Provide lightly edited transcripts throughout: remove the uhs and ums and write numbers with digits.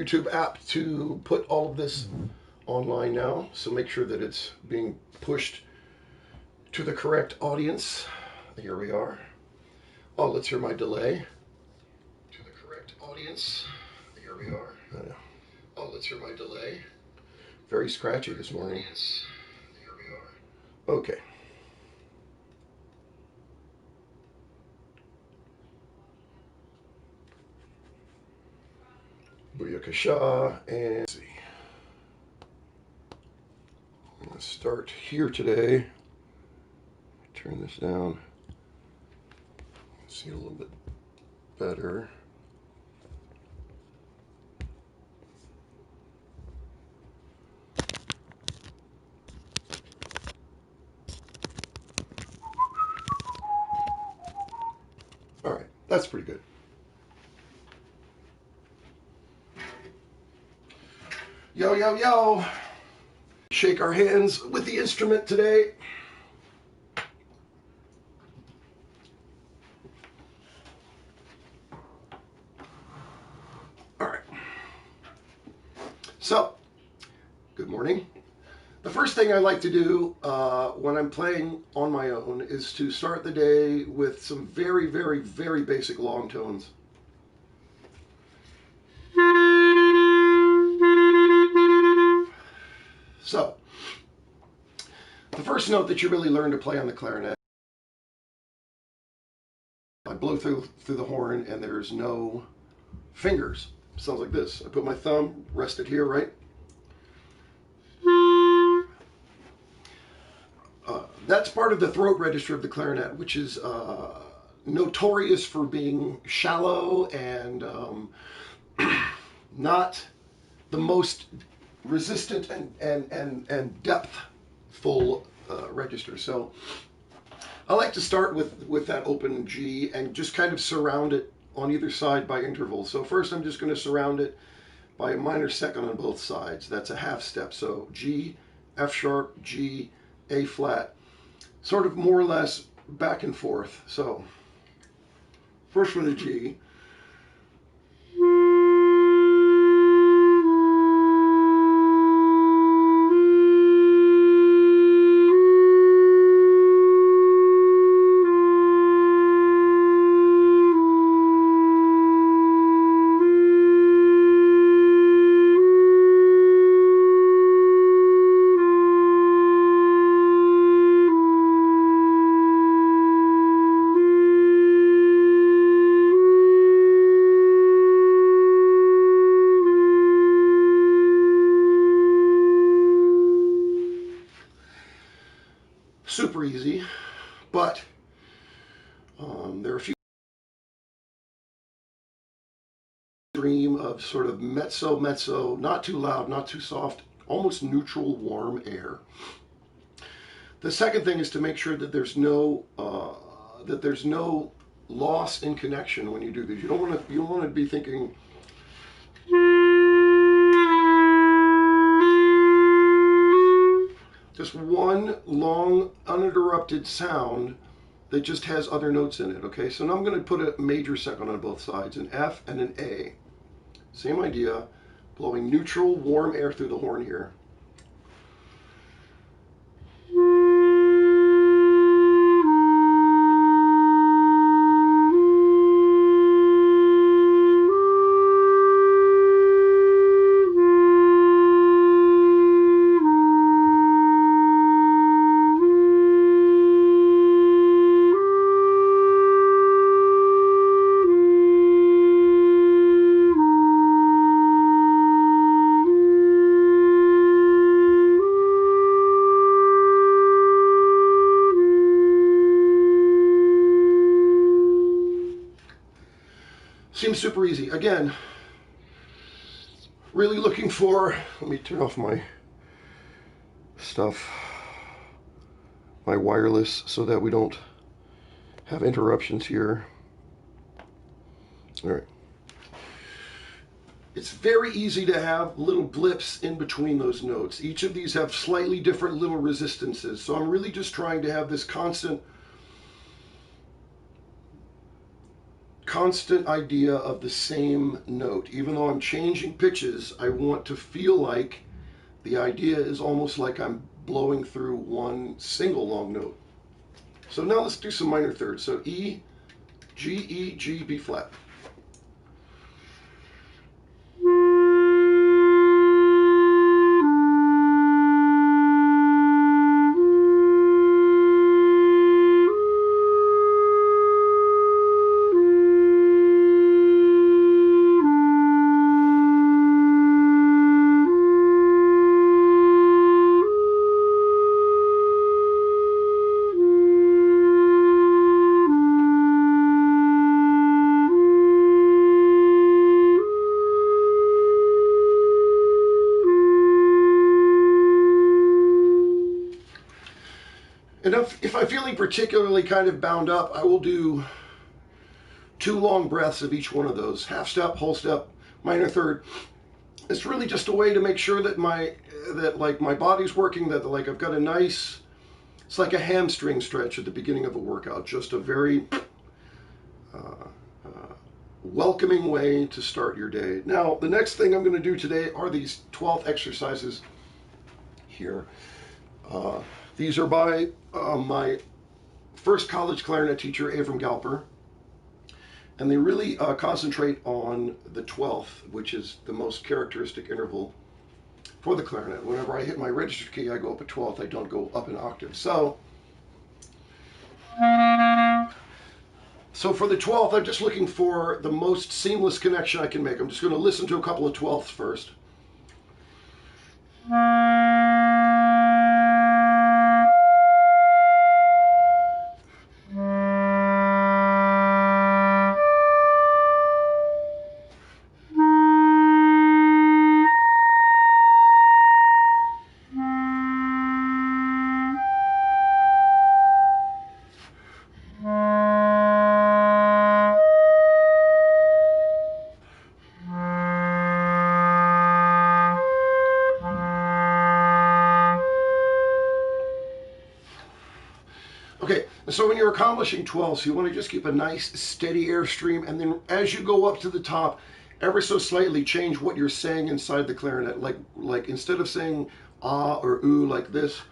YouTube app to put all of this online now, so make sure that it's being pushed to the correct audience. Here we are. Oh, let's hear my delay. To the correct audience. Here we are. Oh, let's hear my delay. Very scratchy this morning. Here we are. Okay. Booyakasha, and let's see. I'm going to start here today. Turn this down. See a little bit better. All right, that's pretty good. Yo, yo, yo. Shake our hands with the instrument today. All right. So, good morning. The first thing I like to do when I'm playing on my own is to start the day with some very, very, very basic long tones. So, the first note that you really learn to play on the clarinet, I blow through the horn and there's no fingers. Sounds like this. I put my thumb, rest it here, right? That's part of the throat register of the clarinet, which is notorious for being shallow and not the most resistant and depthful register. So I like to start with that open G and just kind of surround it on either side by intervals. So first I'm just going to surround it by a minor second on both sides. That's a half step. So G, F sharp, G, A flat, sort of more or less back and forth. So first with a G. Super easy, but there are a few dream of sort of mezzo, not too loud, not too soft, almost neutral, warm air. The second thing is to make sure that there's no loss in connection when you do these. You don't want to be thinking. Just one long, uninterrupted sound that just has other notes in it, okay? So now I'm going to put a major second on both sides, an F and an A. Same idea, blowing neutral, warm air through the horn here. Seems super easy. Again, really looking for, let me turn off my stuff, my wireless, so that we don't have interruptions here. All right. It's very easy to have little blips in between those notes. Each of these have slightly different little resistances. So I'm really just trying to have this constant constant idea of the same note. Even though I'm changing pitches, I want to feel like the idea is almost like I'm blowing through one single long note. So now let's do some minor thirds. So E, G, B flat. And if I'm feeling particularly kind of bound up, I will do 2 long breaths of each one of those. Half step, whole step, minor third. It's really just a way to make sure that my body's working, that like I've got a nice, it's like a hamstring stretch at the beginning of a workout. Just a very welcoming way to start your day. Now, the next thing I'm going to do today are these 12 exercises here. These are by my first college clarinet teacher, Galper, and they really concentrate on the 12th, which is the most characteristic interval for the clarinet. Whenever I hit my register key, I go up a 12th. I don't go up an octave. So for the 12th, I'm just looking for the most seamless connection I can make. I'm just going to listen to a couple of 12ths first. Okay, so when you're accomplishing 12ths, you want to just keep a nice steady airstream, and then as you go up to the top, ever so slightly change what you're saying inside the clarinet. Like instead of saying ah or ooh like this,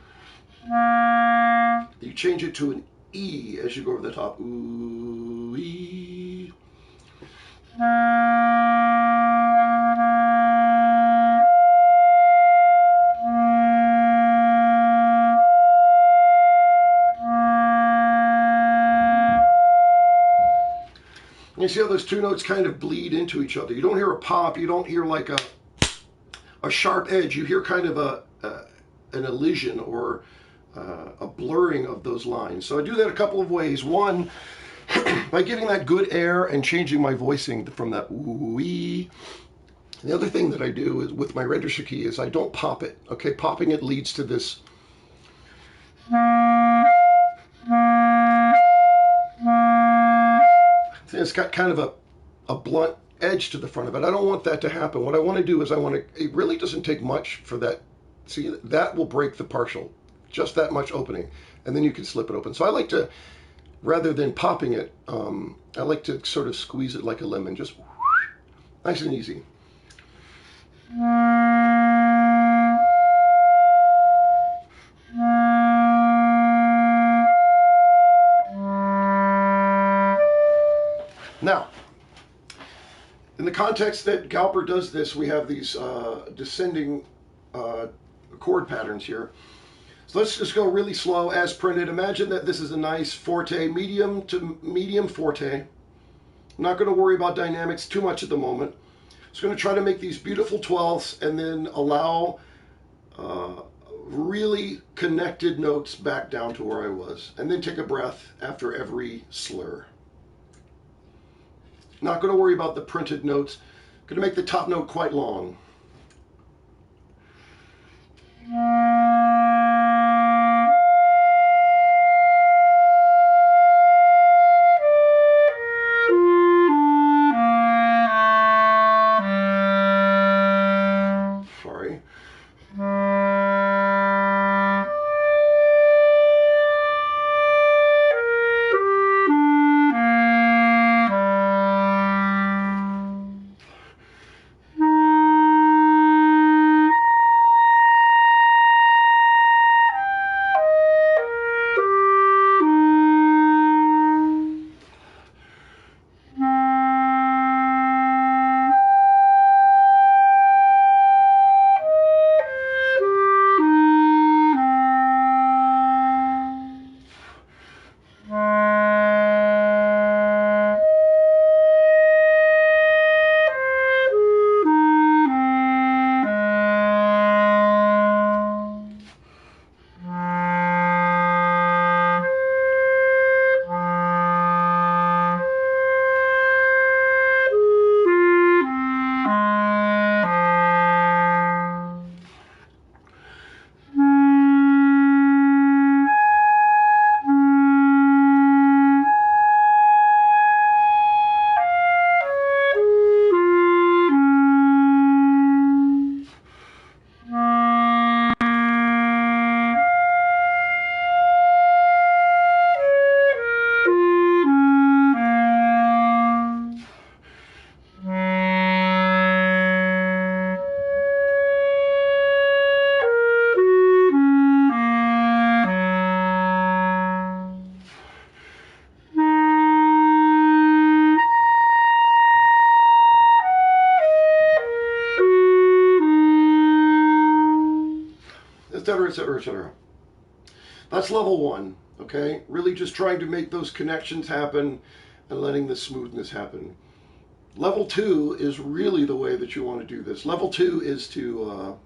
you change it to an E as you go over the top. Ooh, ee. You see how those 2 notes kind of bleed into each other. You don't hear a pop. You don't hear like a sharp edge. You hear kind of an elision or a blurring of those lines. So I do that a couple of ways. One, by giving that good air and changing my voicing from that wee. The other thing that I do is with my register key is I don't pop it. Okay, popping it leads to this. It's got kind of a blunt edge to the front of it. I don't want that to happen. What I want to do is it really doesn't take much for that. See, that will break the partial. Just that much opening. And then you can slip it open. So I like to, rather than popping it, I like to sort of squeeze it like a lemon. Just nice and easy. Now, in the context that Galper does this, we have these descending chord patterns here. So let's just go really slow as printed. Imagine that this is a nice forte, medium to medium forte. I'm not going to worry about dynamics too much at the moment. Just going to try to make these beautiful 12ths and then allow really connected notes back down to where I was. And then take a breath after every slur. Not going to worry about the printed notes. Going to make the top note quite long. Sorry. etc., etc., etc. That's level one, okay? Really just trying to make those connections happen and letting the smoothness happen. Level two is really the way that you want to do this. Level two is to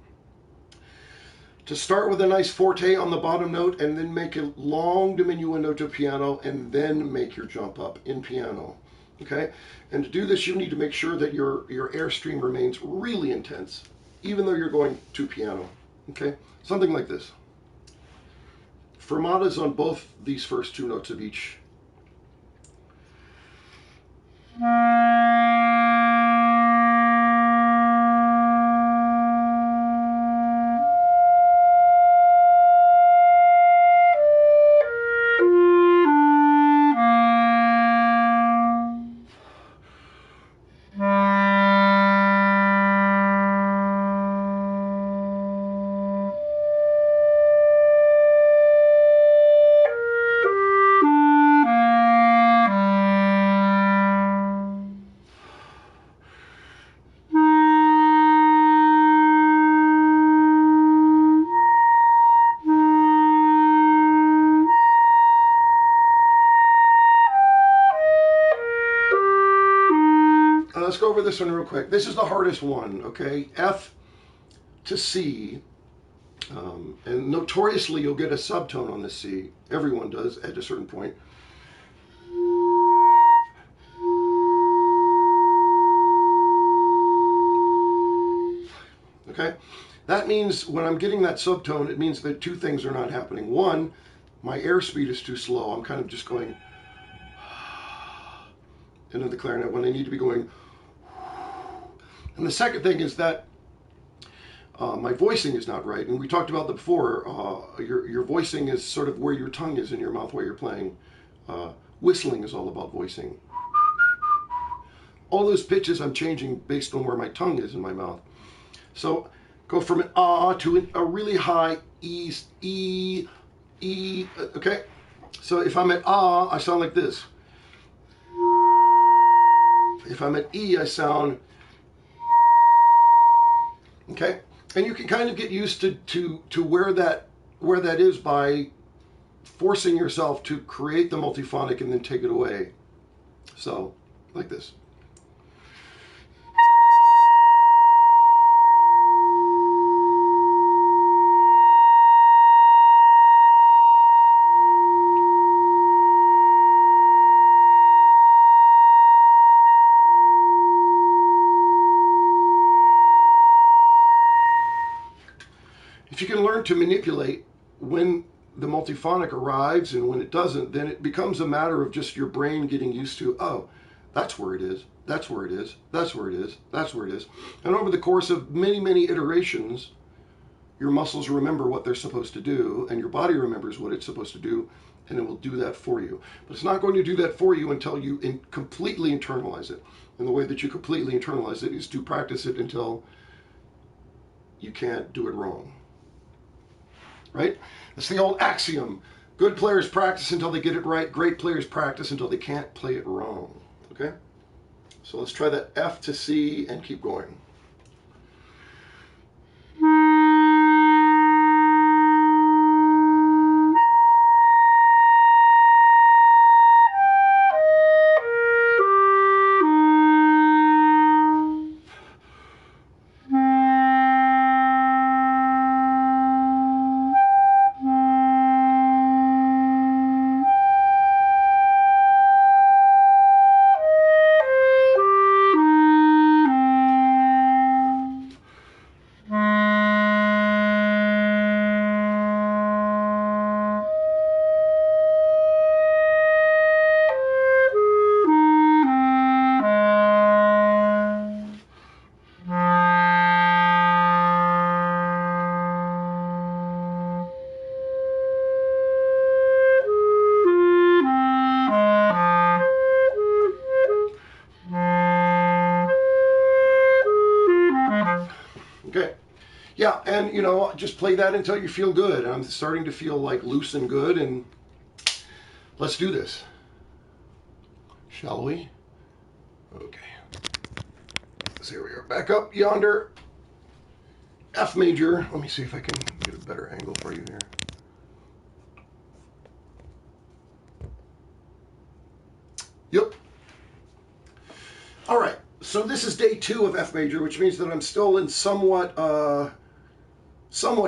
start with a nice forte on the bottom note and then make a long diminuendo to piano and then make your jump up in piano, okay? And to do this, you need to make sure that your airstream remains really intense, even though you're going to piano, okay? Something like this. Fermatas on both these first two notes of each. Let's go over this one real quick. This is the hardest one, okay? F to C. And notoriously, you'll get a subtone on the C. Everyone does at a certain point. Okay? That means when I'm getting that subtone, it means that two things are not happening. One, my airspeed is too slow. I'm kind of just going into the clarinet when I need to be going. And the second thing is that my voicing is not right. And we talked about that before. Your voicing is sort of where your tongue is in your mouth while you're playing. Whistling is all about voicing. All those pitches I'm changing based on where my tongue is in my mouth. So go from an ah to a really high E, okay? So if I'm at ah, I sound like this. If I'm at E, I sound... Okay, and you can kind of get used to where that is by forcing yourself to create the multiphonic and then take it away. So, like this. If you can learn to manipulate when the multiphonic arrives and when it doesn't, then it becomes a matter of just your brain getting used to, oh, that's where it is, that's where it is, that's where it is, that's where it is. And over the course of many, many iterations, your muscles remember what they're supposed to do and your body remembers what it's supposed to do, and it will do that for you. But it's not going to do that for you until you completely internalize it. And the way that you completely internalize it is to practice it until you can't do it wrong. Right? It's the old axiom. Good players practice until they get it right. Great players practice until they can't play it wrong. Okay? So let's try that F to C and keep going. Okay. Yeah, and you know, just play that until you feel good. I'm starting to feel like loose and good, and let's do this. Shall we? Okay. So here we are. Back up yonder. F major. Let me see if I can get a better angle for you here. Yep. All right. So this is day 2 of F major, which means that I'm still in somewhat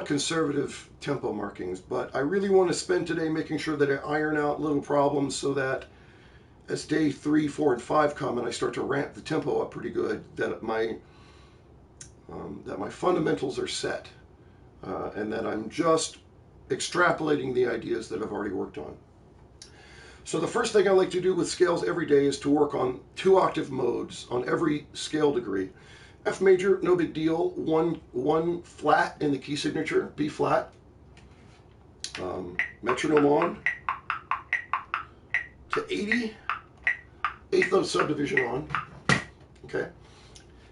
conservative tempo markings, but I really want to spend today making sure that I iron out little problems so that as day 3, 4, and 5 come and I start to ramp the tempo up pretty good, that my fundamentals are set, and that I'm just extrapolating the ideas that I've already worked on. So the first thing I like to do with scales every day is to work on 2-octave modes on every scale degree. F major, no big deal. One flat in the key signature, B flat. Metronome on to 80, 8th note subdivision on. Okay.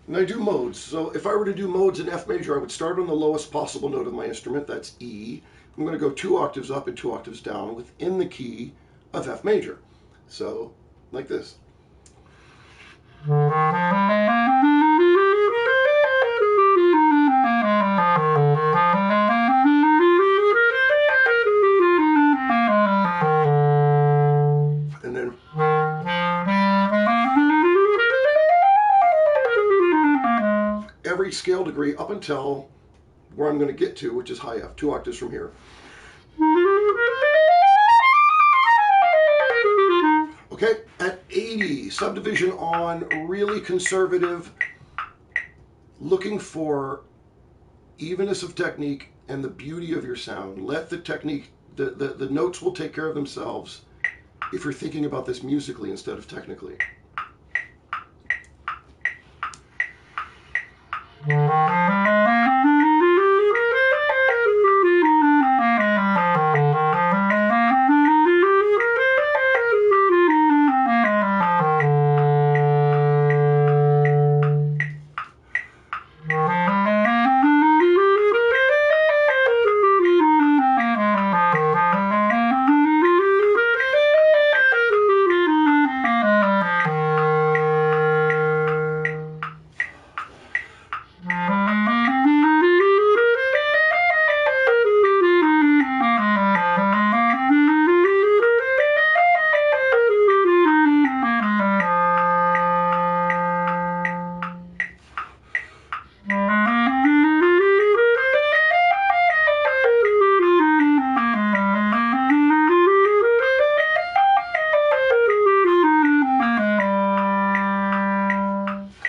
And I do modes. So if I were to do modes in F major, I would start on the lowest possible note of my instrument. That's E. I'm going to go 2 octaves up and 2 octaves down within the key of F major. So, like this. And then every scale degree up until where I'm going to get to, which is high F, 2 octaves from here. Okay, at 80, subdivision on, really conservative, looking for evenness of technique and the beauty of your sound. Let the technique, the notes will take care of themselves if you're thinking about this musically instead of technically.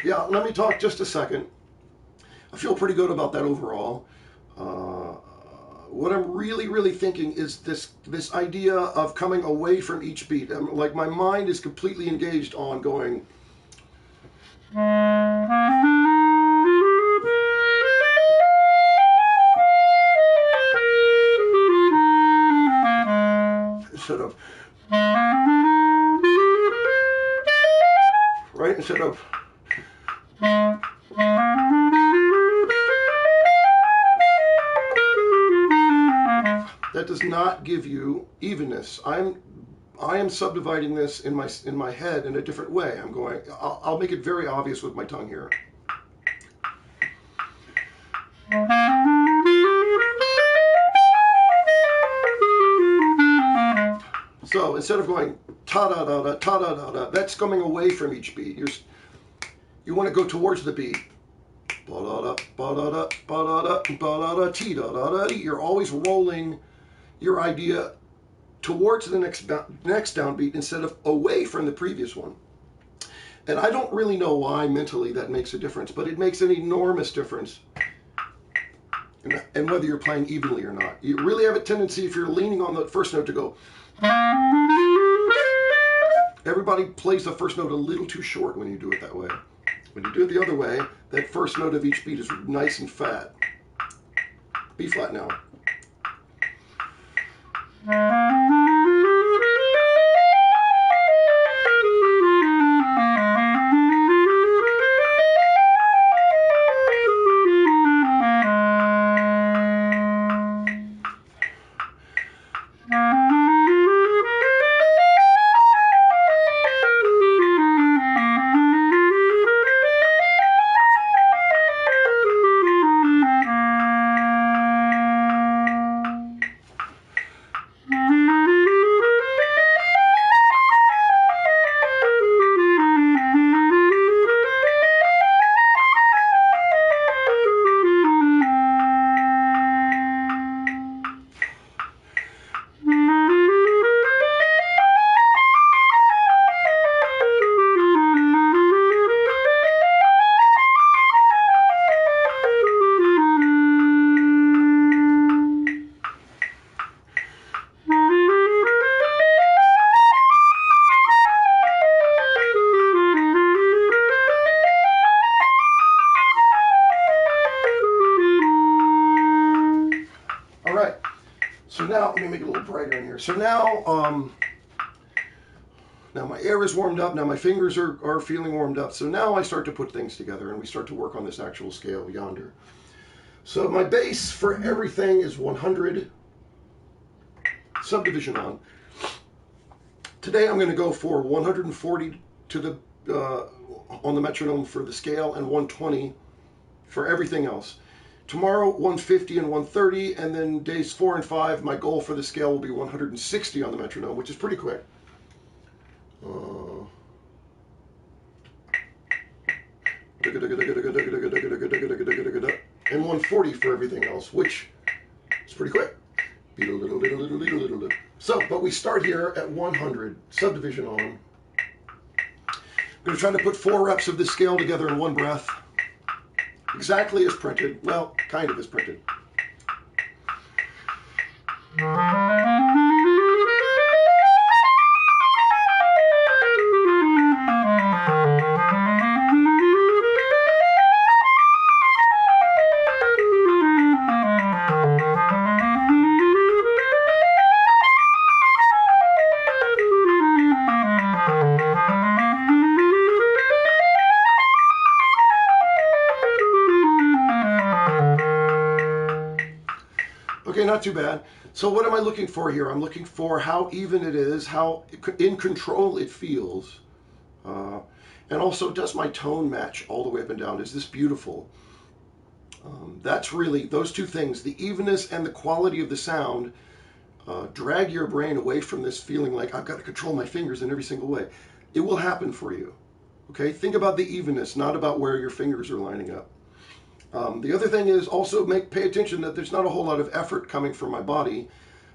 Yeah, let me talk just a second. I feel pretty good about that overall. What I'm really thinking is this idea of coming away from each beat. Like my mind is completely engaged on going. Instead of. Right? Instead of. That does not give you evenness. I am subdividing this in my head in a different way. I'm going. I'll make it very obvious with my tongue here. So instead of going ta da da da ta da da da, that's coming away from each beat. You want to go towards the beat. Ba da da ba da da ba da da ba da da ti da da da. You're always rolling your idea towards the next downbeat instead of away from the previous one. And I don't really know why mentally that makes a difference, but it makes an enormous difference. And whether you're playing evenly or not, you really have a tendency, if you're leaning on the first note, to go. Everybody plays the first note a little too short when you do it that way. When you do it the other way, that first note of each beat is nice and fat. B flat now. now, let me make it a little brighter in here. So now, now my air is warmed up. Now my fingers are feeling warmed up. So now I start to put things together and we start to work on this actual scale yonder. So my base for everything is 100, subdivision on. Today I'm going to go for 140 to the on the metronome for the scale and 120 for everything else. Tomorrow 150 and 130, and then days 4 and 5 my goal for the scale will be 160 on the metronome, which is pretty quick. And 140 for everything else, which is pretty quick. So, but we start here at 100, subdivision on. I'm going to try to put 4 reps of this scale together in one breath. Exactly as printed. Well, kind of as printed. Okay, not too bad. So what am I looking for here? I'm looking for how even it is, how in control it feels. And also, does my tone match all the way up and down? Is this beautiful? That's really, those two things, the evenness and the quality of the sound, drag your brain away from this feeling like I've got to control my fingers in every single way. It will happen for you. Okay, think about the evenness, not about where your fingers are lining up. The other thing is also pay attention that there's not a whole lot of effort coming from my body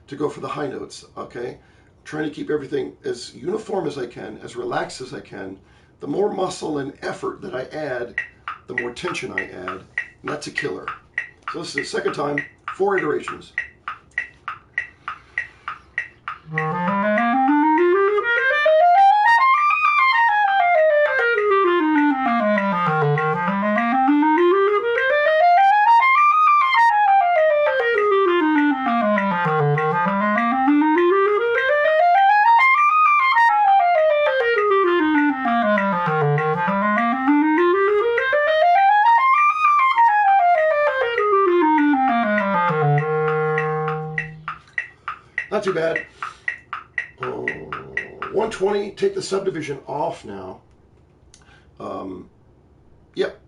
to go for the high notes, okay? I'm trying to keep everything as uniform as I can, as relaxed as I can. The more muscle and effort that I add, the more tension I add, and that's a killer. So this is the second time, 4 iterations. Not too bad. 120, take the subdivision off now. Yep.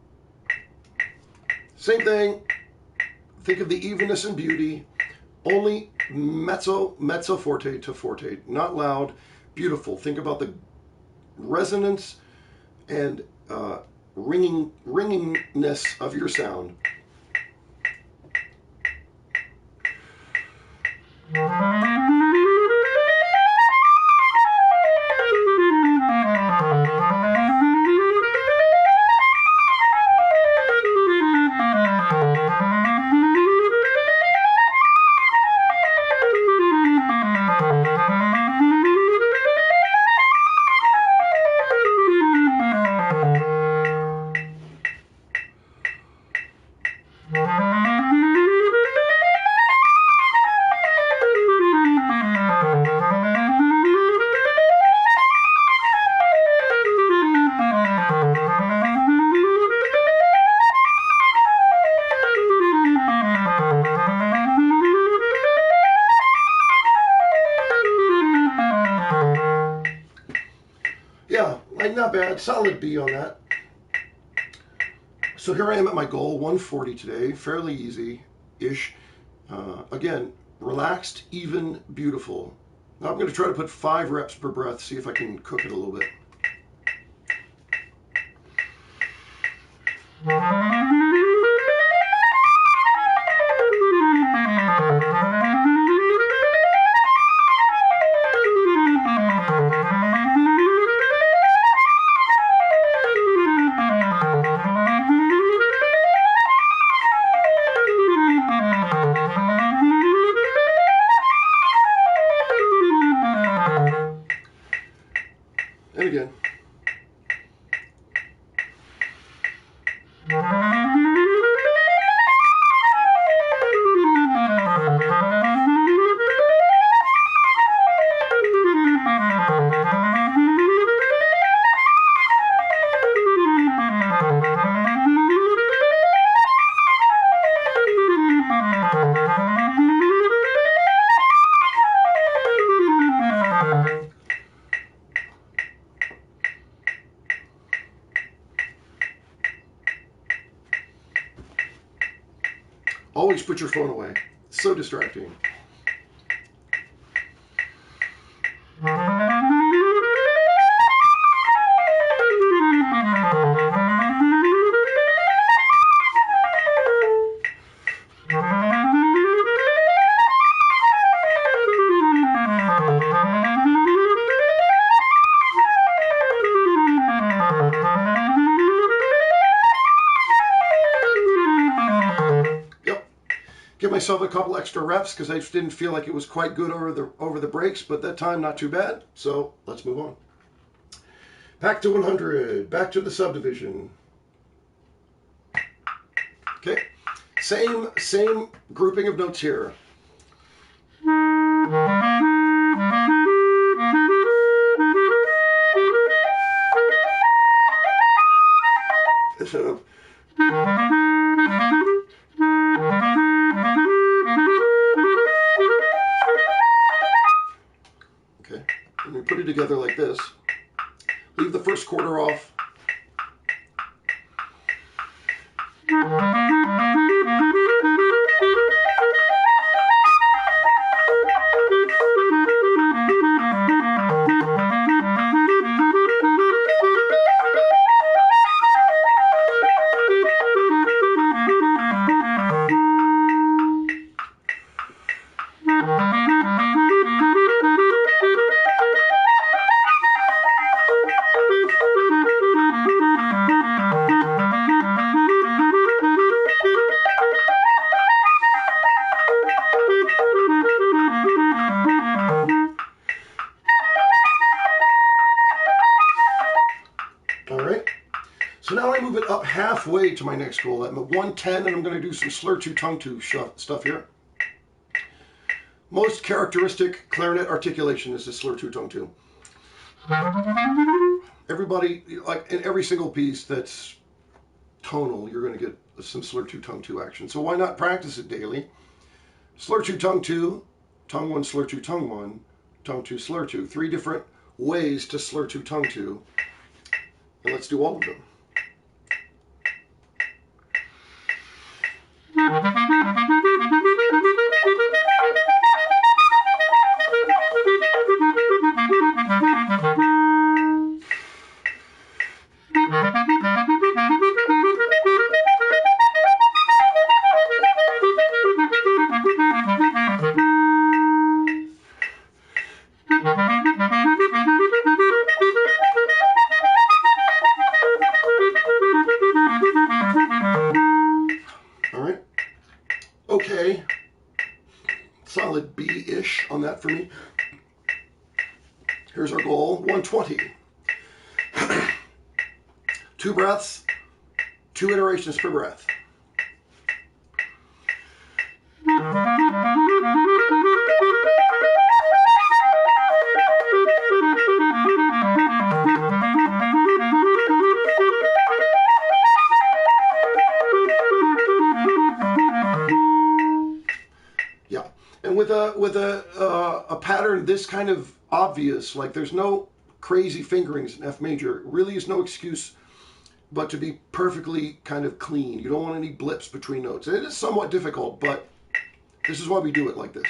Same thing. Think of the evenness and beauty. Only mezzo forte to forte. Not loud. Beautiful. Think about the resonance and ringingness of your sound. Not bad, solid B on that. So here I am at my goal, 140 today, fairly easy-ish. Again, relaxed, even, beautiful. Now I'm going to try to put 5 reps per breath, see if I can cook it a little bit. Always put your phone away. It's so distracting. Give myself a couple extra reps because I just didn't feel like it was quite good over the breaks, but that time not too bad. So let's move on. Back to 100. Back to the subdivision. Okay. Same grouping of notes here. Instead of and we put it together like this. Leave the first quarter off. So now I move it up halfway to my next goal. I'm at 110, and I'm going to do some slur-to, tongue-to stuff here. Most characteristic clarinet articulation is the slur-to, tongue-to. Everybody, like in every single piece that's tonal, you're going to get some slur-to, tongue-to action. So why not practice it daily? Slur-to, tongue-to, tongue-1, slur-to, tongue-1, tongue-to, slur-to. 3 different ways to slur-to, tongue-to. And let's do all of them. Okay, solid B-ish on that for me. Here's our goal, 120. 2 breaths, 2 iterations per breath. And with a pattern this kind of obvious, like there's no crazy fingerings in F major, really is no excuse but to be perfectly kind of clean. You don't want any blips between notes. And it is somewhat difficult, but this is why we do it like this.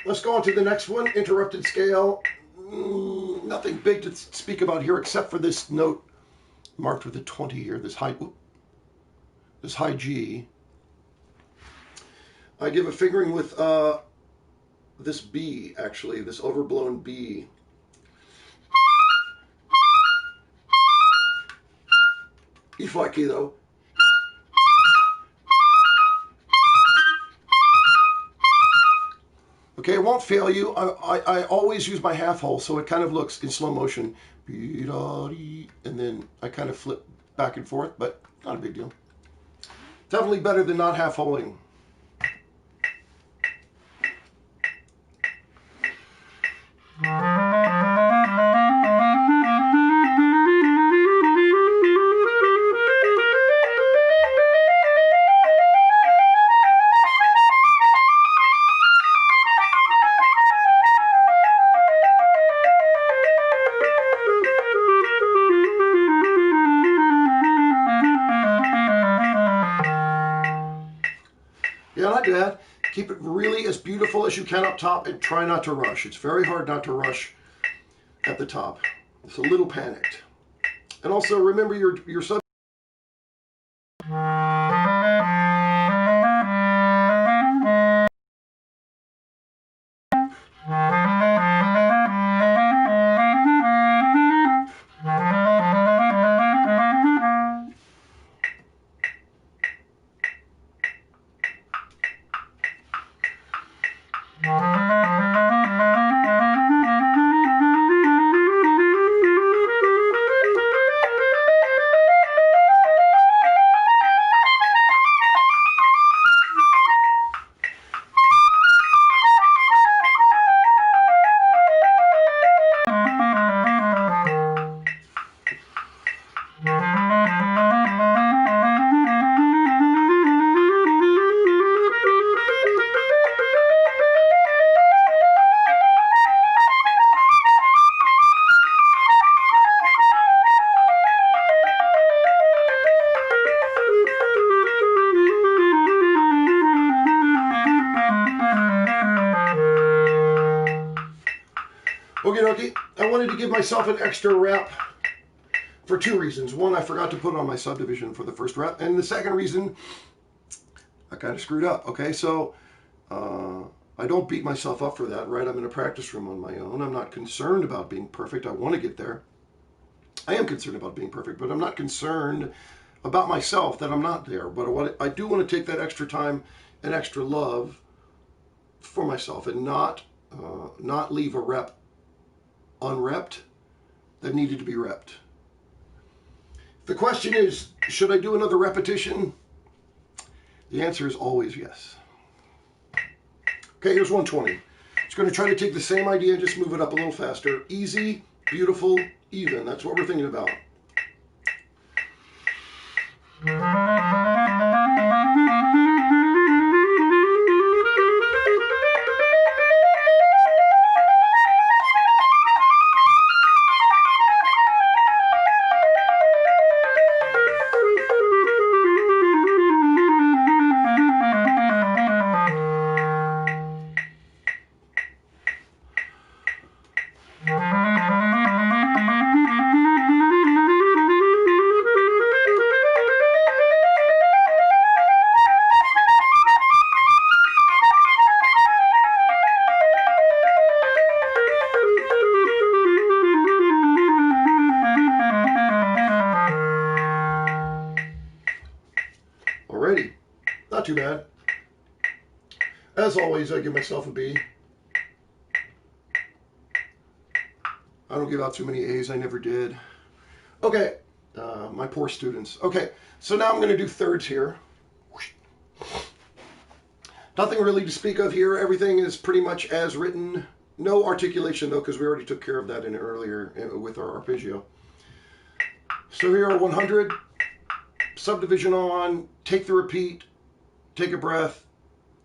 Let's go on to the next one, interrupted scale. Nothing big to speak about here except for this note marked with a 20 here, this high G. I give a fingering with this B, actually, this overblown B. E flat key, though. Okay, it won't fail you. I always use my half hole, so it kind of looks in slow motion. And then I kind of flip back and forth, but not a big deal. Definitely better than not half holing. not bad. Keep it really as beautiful as you can up top and try not to rush. It's very hard not to rush at the top. It's a little panicked. And also remember your sub. Okie dokie. I wanted to give myself an extra rep for two reasons. One, I forgot to put on my subdivision for the first rep. And the second reason, I kind of screwed up. Okay, so I don't beat myself up for that, right? I'm in a practice room on my own. I'm not concerned about being perfect. I want to get there. I am concerned about being perfect, but I'm not concerned about myself that I'm not there. But I do want to take that extra time and extra love for myself and not leave a rep unrepped that needed to be repped. The question is, should I do another repetition? The answer is always yes. Okay, here's 120. It's going to try to take the same idea and just move it up a little faster. Easy, beautiful, even. That's what we're thinking about. Alrighty, not too bad. As always, I give myself a B. I don't give out too many A's, I never did. Okay, my poor students. Okay, so now I'm going to do thirds here. Nothing really to speak of here. Everything is pretty much as written. No articulation though, because we already took care of that in earlier with our arpeggio. So here are 100. Subdivision on, take the repeat, take a breath,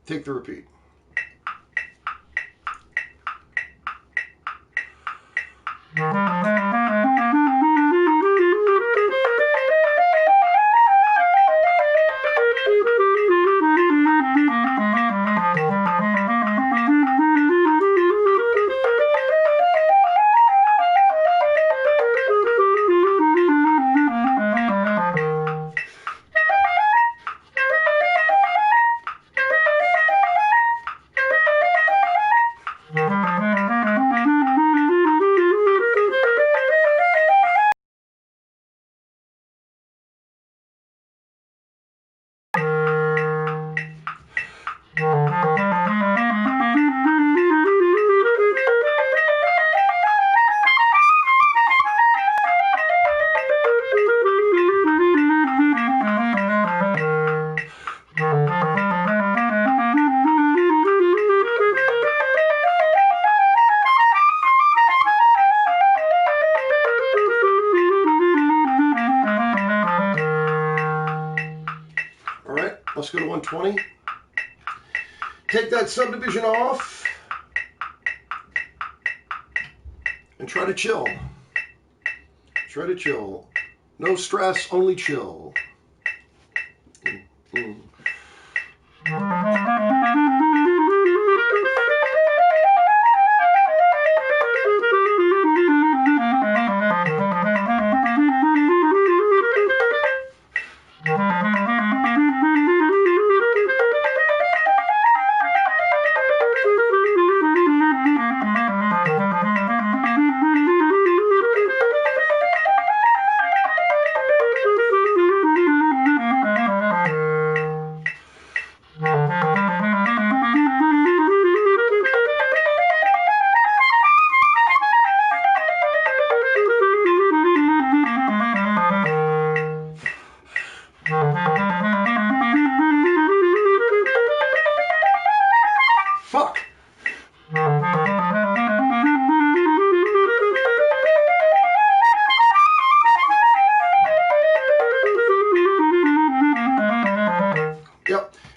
take the repeat. Let's go to 120. Take that subdivision off and try to chill. Try to chill. No stress, only chill. Mm-hmm.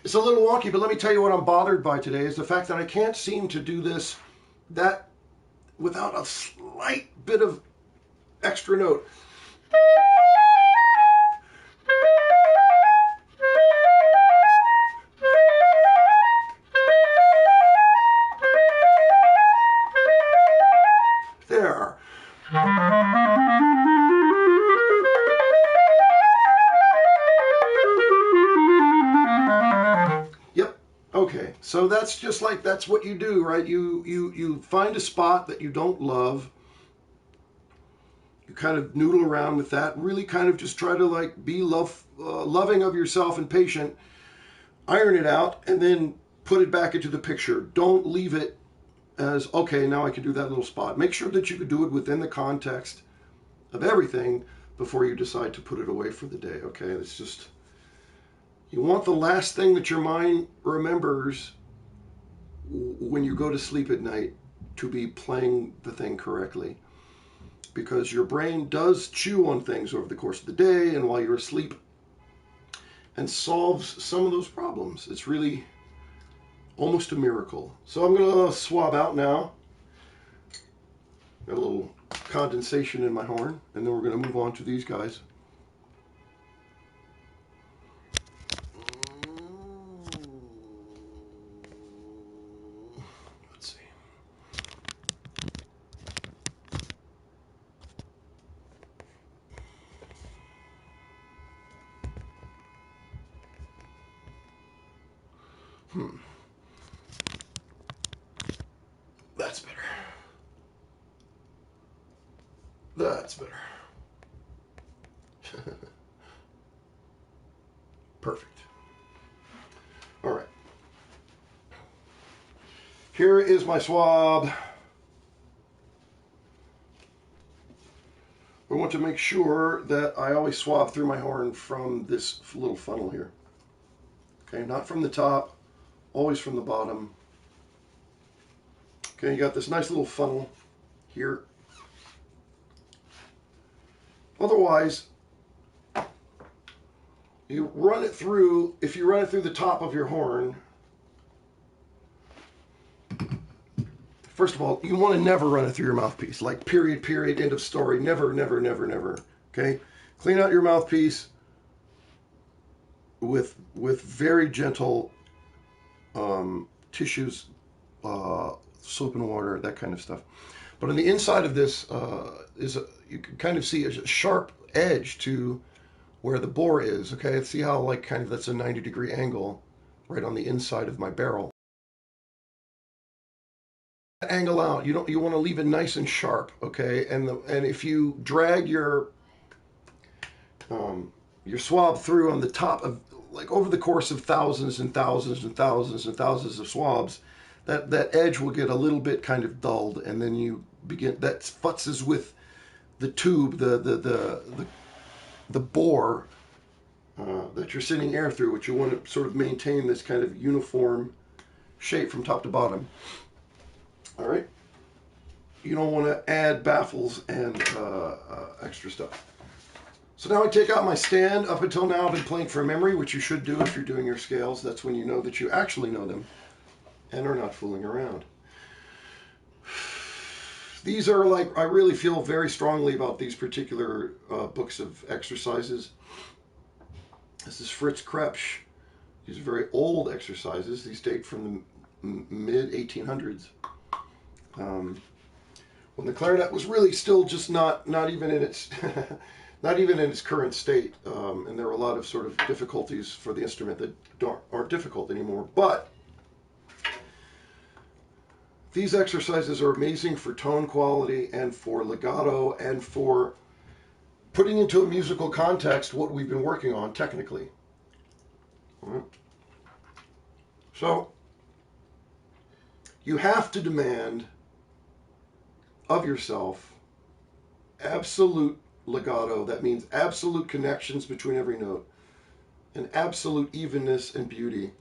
It's a little wonky, but let me tell you what I'm bothered by today is the fact that I can't seem to do that without a slight bit of extra note. There. Yep. Okay. So that's just like, that's what you do, right? You find a spot that you don't love. You kind of noodle around with that. Really kind of just try to like be loving of yourself and patient. Iron it out and then put it back into the picture. Don't leave it as, okay, now I can do that little spot. Make sure that you can do it within the context of everything before you decide to put it away for the day, okay? It's just, you want the last thing that your mind remembers when you go to sleep at night to be playing the thing correctly. Because your brain does chew on things over the course of the day and while you're asleep and solves some of those problems. It's really almost a miracle. So I'm going to swab out now. Got a little condensation in my horn, and then we're going to move on to these guys. Let's see. That's better. That's better. Perfect. All right. Here is my swab. I want to make sure that I always swab through my horn from this little funnel here. Okay, not from the top, always from the bottom. Okay, you got this nice little funnel here. Otherwise, you run it through, if you run it through the top of your horn, first of all, you want to never run it through your mouthpiece. Like period, period, end of story. Never, never, never, never. Okay? Clean out your mouthpiece with very gentle tissues, soap and water, that kind of stuff. But on the inside of this you can kind of see a sharp edge to where the bore is. Okay, see how like kind of that's a 90-degree angle right on the inside of my barrel. Angle out. You want to leave it nice and sharp. Okay, and if you drag your swab through on the top of, like, over the course of thousands and thousands and thousands and thousands of swabs, that edge will get a little bit kind of dulled, and then you begin, that futzes with the tube, the bore that you're sending air through, which you want to sort of maintain this kind of uniform shape from top to bottom. All right. You don't want to add baffles and extra stuff. So now I take out my stand. Up until now I've been playing from memory, which you should do if you're doing your scales. That's when you know that you actually know them and are not fooling around. These are like, I really feel very strongly about these particular books of exercises. This is Fritz Kroepsch. These are very old exercises. These date from the mid-1800s. When the clarinet was really still just not even in its not even in its current state, and there were a lot of sort of difficulties for the instrument that aren't difficult anymore. But these exercises are amazing for tone quality and for legato and for putting into a musical context what we've been working on technically. So you have to demand of yourself absolute legato. That means absolute connections between every note and absolute evenness and beauty.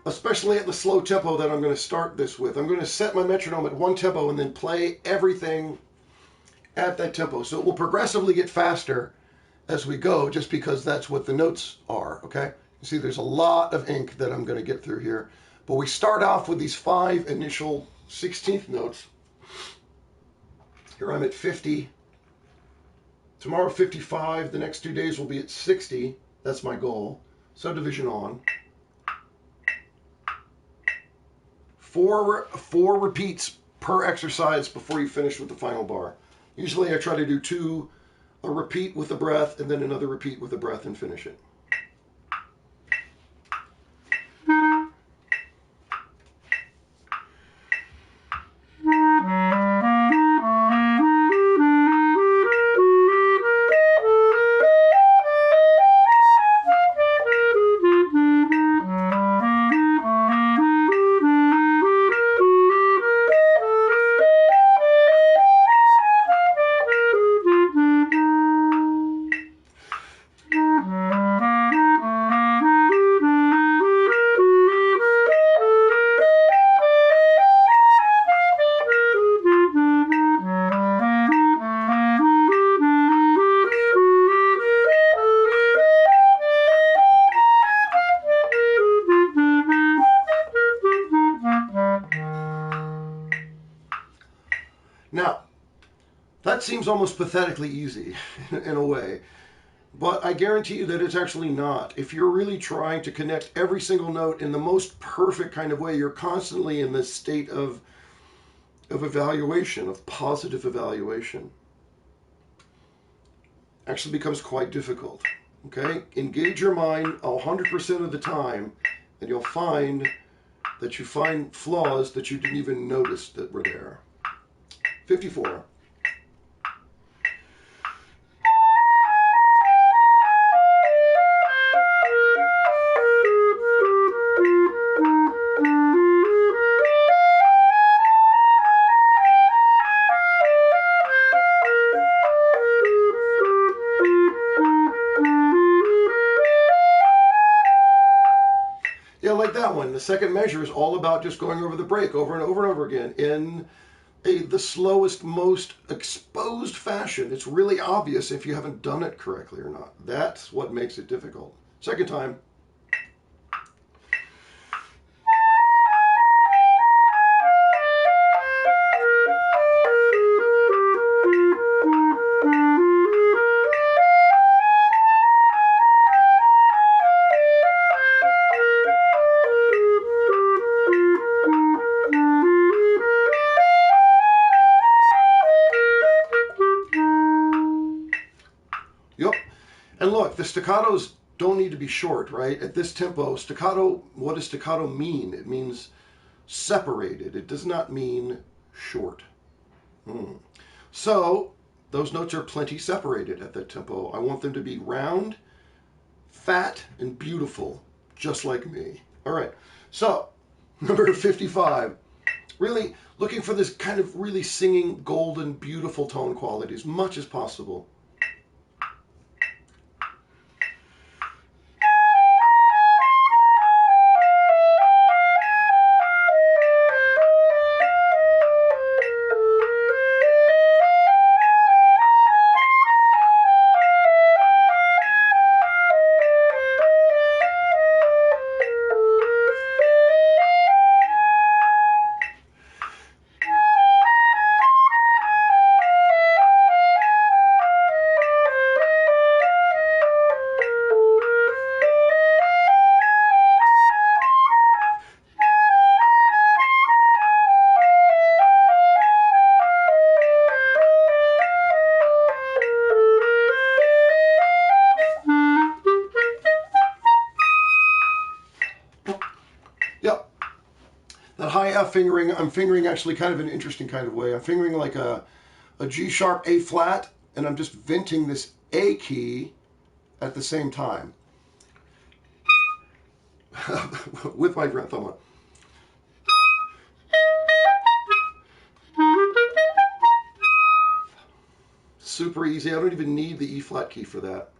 Especially at the slow tempo that I'm going to start this with. I'm going to set my metronome at one tempo and then play everything at that tempo. So it will progressively get faster as we go, just because that's what the notes are, okay? You see, there's a lot of ink that I'm going to get through here. But we start off with these 5 initial 16th notes. Here I'm at 50. Tomorrow 55. The next 2 days will be at 60. That's my goal. Subdivision on. 4 repeats per exercise before you finish with the final bar. Usually I try to do 2, a repeat with a breath, and then another repeat with a breath and finish it. Now, that seems almost pathetically easy in a way, but I guarantee you that it's actually not. If you're really trying to connect every single note in the most perfect kind of way, you're constantly in this state of evaluation, of positive evaluation. Actually becomes quite difficult. Okay? Engage your mind 100% of the time, and you'll find that you find flaws that you didn't even notice that were there. 54. Yeah, like that one. The second measure is all about just going over the break over and over and over again in the slowest, most exposed fashion. It's really obvious if you haven't done it correctly or not. That's what makes it difficult. Second time. Yep. And look, the staccatos don't need to be short, right? At this tempo, staccato, what does staccato mean? It means separated. It does not mean short. So those notes are plenty separated at that tempo. I want them to be round, fat, and beautiful, just like me. All right. So number 55. Really looking for this kind of really singing, golden, beautiful tone quality as much as possible. Yep. That high F fingering, I'm fingering actually kind of an interesting kind of way. I'm fingering like a G sharp, A flat, and I'm just venting this A key at the same time. With my thumb on. Super easy. I don't even need the E flat key for that.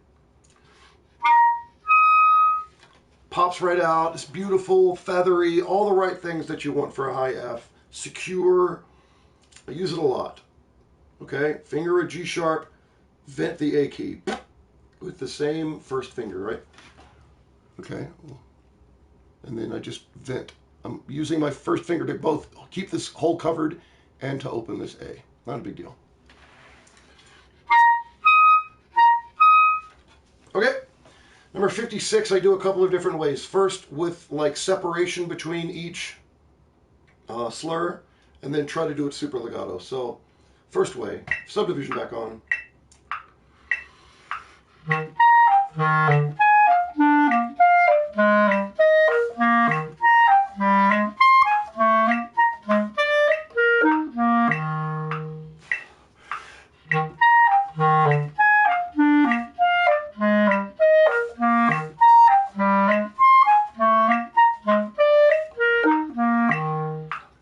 Pops right out. It's beautiful, feathery, all the right things that you want for a high F. Secure. I use it a lot. Okay, finger a G sharp, vent the A key with the same first finger, right? Okay, and then I just vent. I'm using my first finger to both keep this hole covered and to open this A. Not a big deal. Okay, number 56, I do a couple of different ways. First, with like separation between each slur, and then try to do it super legato. So, first way, subdivision back on.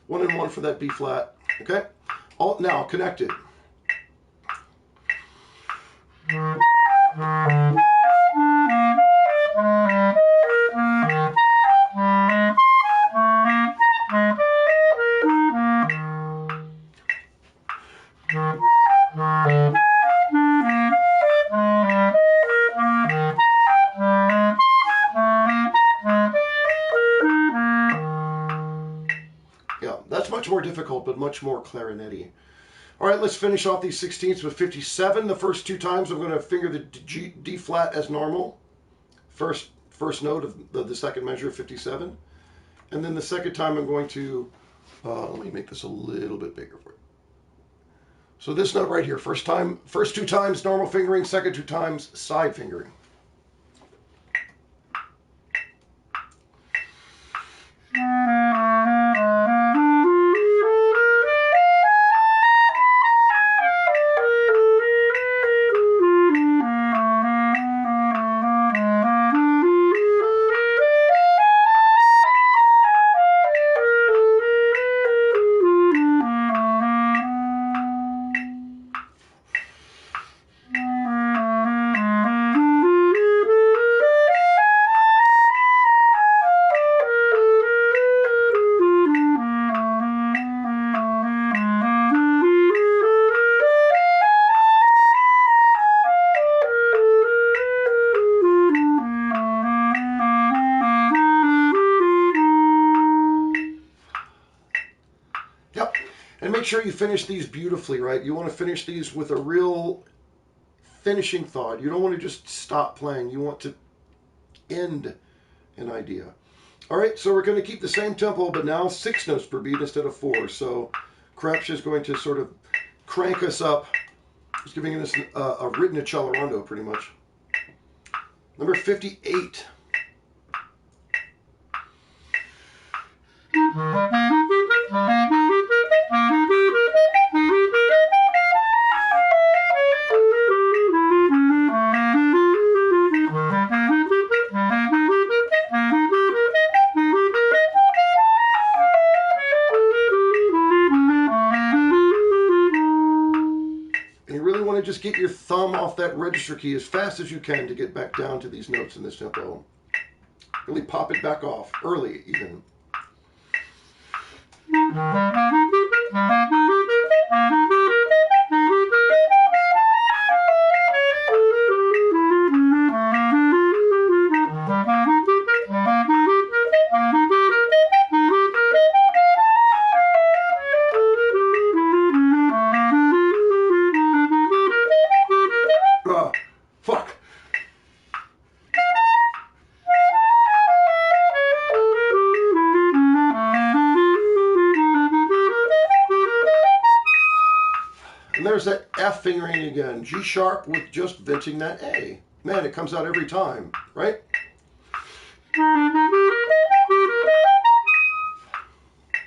One and one for that B flat. Okay? All now connected. Yeah, that's much more difficult, but much more clarinet-y. All right, let's finish off these 16ths with 57. The first two times I'm going to finger the D flat as normal. First note of the second measure of 57. And then the second time I'm going to, let me make this a little bit bigger for you. So this note right here, first two times normal fingering, second two times side fingering. Yep. And make sure you finish these beautifully, right? You want to finish these with a real finishing thought. You don't want to just stop playing. You want to end an idea. All right, so we're going to keep the same tempo, but now 6 notes per beat instead of 4. So Kroepsch is going to sort of crank us up. He's giving us a written accelerando, pretty much. Number 58. Just get your thumb off that register key as fast as you can to get back down to these notes in this tempo. Really pop it back off, early even. Fuck. And there's that F fingering again. G sharp with just venting that A. Man, it comes out every time, right?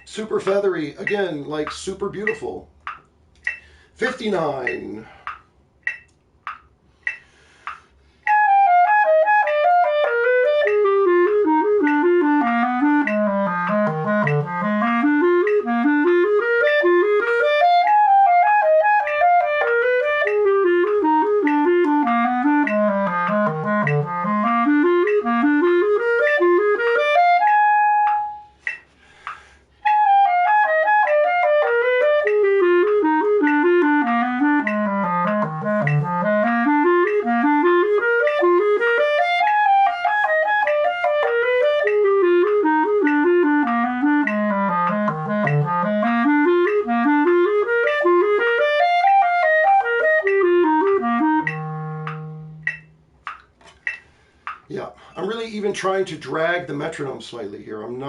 Super feathery, again, like super beautiful. 59. Yeah, I'm really even trying to drag the metronome slightly here. I'm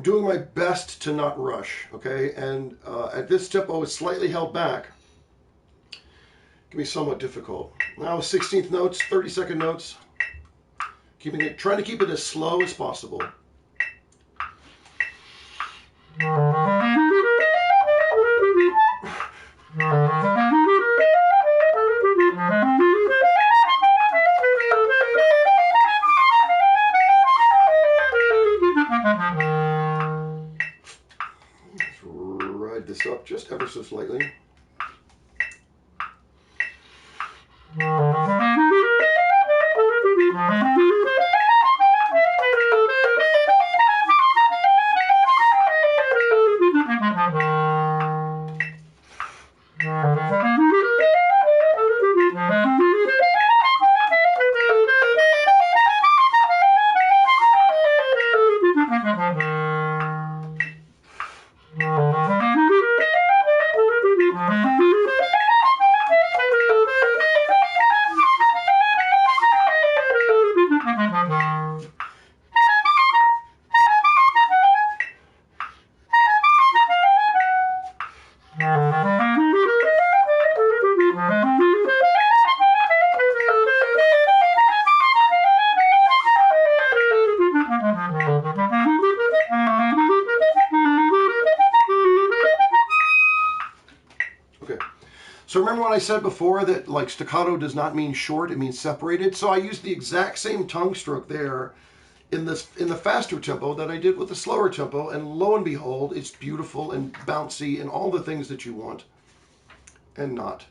doing my best to not rush, okay? And at this tempo, it's slightly held back. It can be somewhat difficult. Now 16th notes, 30-second notes. Trying to keep it as slow as possible. Let's ride this up just ever so slightly. So remember what I said before that like staccato does not mean short, it means separated. So I used the exact same tongue stroke there in the faster tempo that I did with the slower tempo, and lo and behold, it's beautiful and bouncy and all the things that you want, and not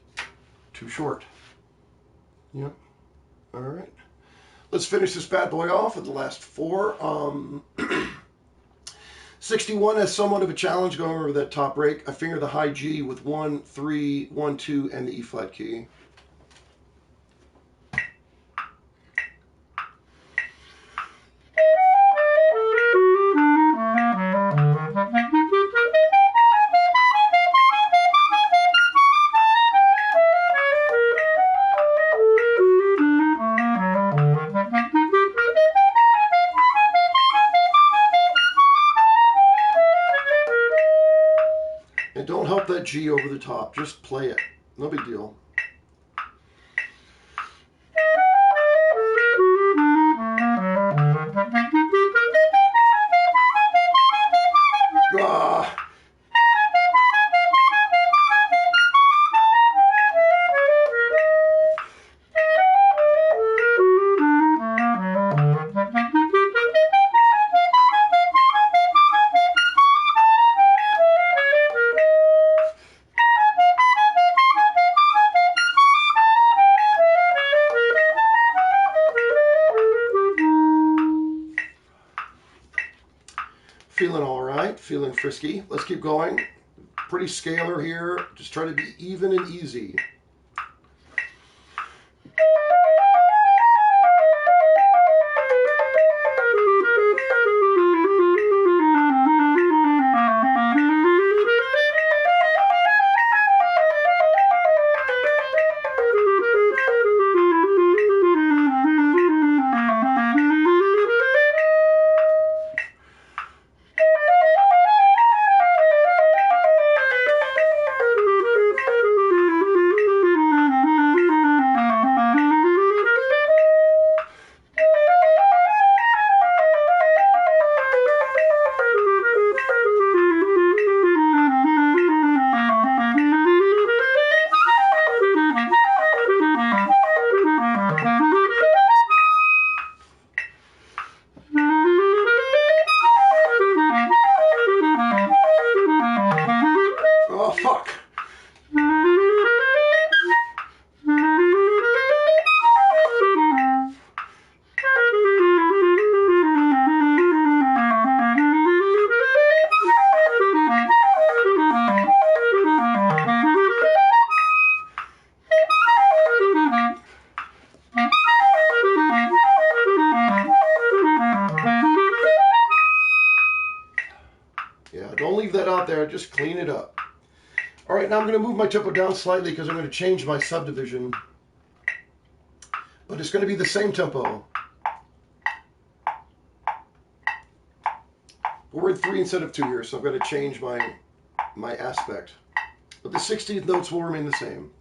too short. Yep. All right. Let's finish this bad boy off with the last four. 61 has somewhat of a challenge going over that top break. I finger the high G with 1, 3, 1, 2, and the E flat key. Don't help that G over the top. Just play it. No big deal. Ah. Feeling all right, feeling frisky. Let's keep going. Pretty scalar here. Just try to be even and easy. Oh, fuck. Yeah, don't leave that out there. Just clean it up. All right, now I'm going to move my tempo down slightly because I'm going to change my subdivision. but it's going to be the same tempo. But we're in 3 instead of 2 here, so I've got to change my aspect. But the 16th notes will remain the same.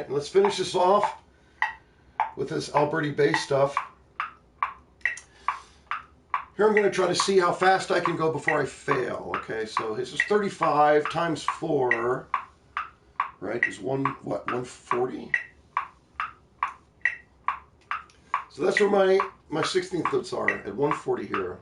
Let's finish this off with this Alberti bass stuff. Here I'm going to try to see how fast I can go before I fail. Okay, so this is 35 times 4, right, is 140? So that's where my 16th notes are, at 140 here.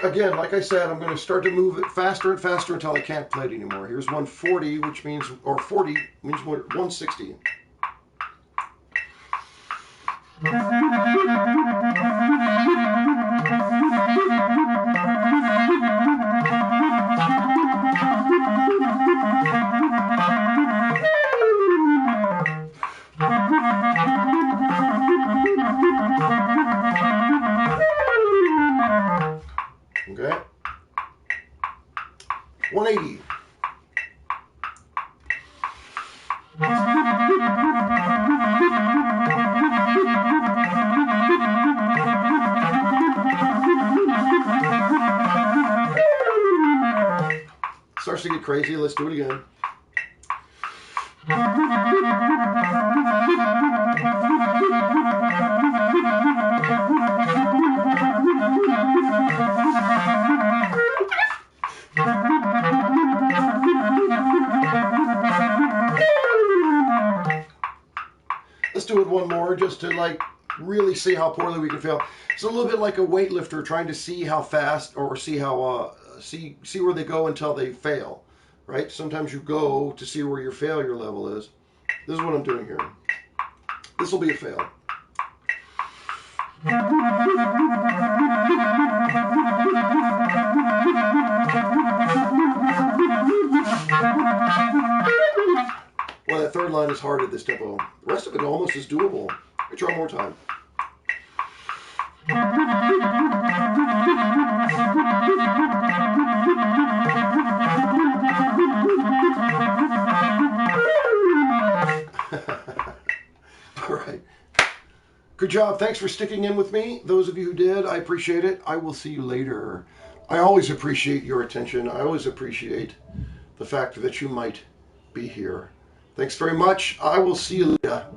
Again, like I said, I'm going to start to move it faster and faster until I can't play it anymore. Here's 140, which means, or 40 means 160. Okay. 180. Starts to get crazy. Let's do it again. Let's do it one more just to like really see how poorly we can fail. It's a little bit like a weightlifter trying to see how fast or see how see where they go until they fail, right? Sometimes you go to see where your failure level is. This is what I'm doing here. This will be a fail. Well, that third line is hard at this tempo. The rest of it almost is doable. Let me try one more time. All right. Good job. Thanks for sticking in with me. Those of you who did, I appreciate it. I will see you later. I always appreciate your attention. I always appreciate the fact that you might be here. Thanks very much. I will see you later.